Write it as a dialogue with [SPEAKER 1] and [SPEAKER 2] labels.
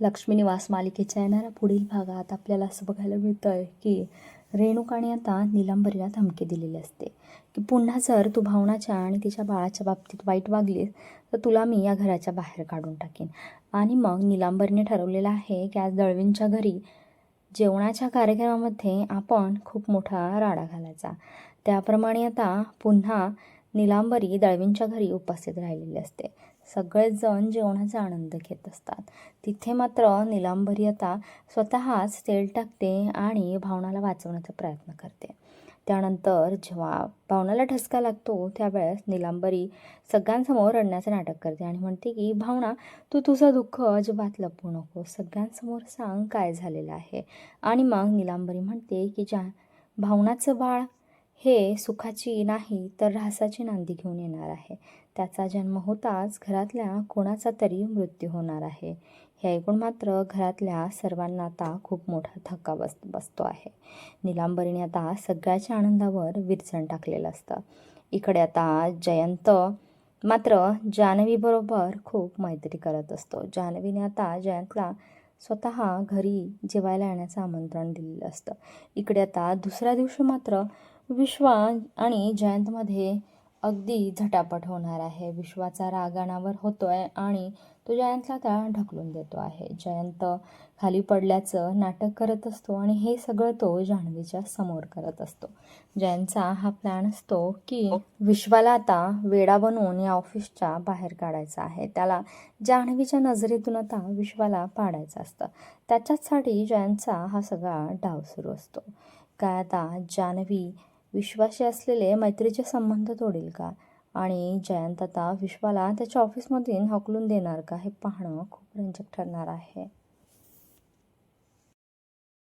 [SPEAKER 1] लक्ष्मी निवास मालिकेच्या येणाऱ्या पुढील भागात आपल्याला असं बघायला मिळतं आहे की रेणुकाने आता नीलांबरीला धमकी दिलेली असते की पुन्हा जर तू भावनाच्या आणि तिच्या बाळाच्या बाबतीत वाईट वागलीस तर तुला मी या घराच्या बाहेर काढून टाकेन. आणि मग नीलांबरीने ठरवलेलं आहे की आज दळवींच्या घरी जेवणाच्या कार्यक्रमामध्ये आपण खूप मोठा राडा घालायचा. त्याप्रमाणे आता पुन्हा नीलांबरी दळवींच्या घरी उपस्थित राहिलेली असते. सगळेच जण जेवणाचा आनंद घेत असतात. तिथे मात्र नीलांबरी आता स्वतःच तेल टाकते आणि भावनाला वाचवण्याचा प्रयत्न करते. त्यानंतर जेव्हा भावनाला ठसका लागतो त्यावेळेस नीलांबरी सगळ्यांसमोर रडण्याचं नाटक करते आणि म्हणते की भावना, तू तुझं दुःख अजिबात लपवू नको, सगळ्यांसमोर सांग काय झालेलं आहे. आणि मग नीलांबरी म्हणते की भावनाचं बाळ हे सुखाची नाही तर ऱ्हासाची नांदी घेऊन येणार आहे. त्याचा जन्म होताच घरातल्या कोणाचा तरी मृत्यू होणार आहे. हे ऐकून मात्र घरातल्या सर्वांना आता खूप मोठा धक्का बसतो आहे. नीलांबरीने आता सगळ्याच्या आनंदावर विरजण टाकलेलं असतं. इकडे आता जयंत मात्र जान्हवीबरोबर खूप मैत्री करत असतो. जान्हवीने आता जयंतला स्वतः घरी जेवायला येण्याचं आमंत्रण दिलेलं असतं. इकडे आता दुसऱ्या दिवशी मात्र विश्वा आणि जयंतमध्ये अगदी झटापट होणार आहे. विश्वाचा राग अनावर होतोय आणि तो जयंतला त्या ढकलून देतो आहे. जयंत खाली पडल्याचं नाटक करत असतो आणि हे सगळं तो जान्हवीच्या समोर करत असतो. जयंतचा हा प्लॅन असतो की विश्वाला आता वेडा बनवून या ऑफिसच्या बाहेर काढायचा आहे. त्याला जान्हवीच्या नजरेतून आता विश्वाला पाडायचं असतं. त्याच्याचसाठी जयंतचा हा सगळा डाव सुरू असतो. काय आता जान्हवी विश्वाशी असलेले मैत्रीचे संबंध तोडेल का? आणि जयंत आता विश्वाला त्याच्या ऑफिसमधून हाकलून देणार का? हे पाहणं खूप रंजक ठरणार आहे.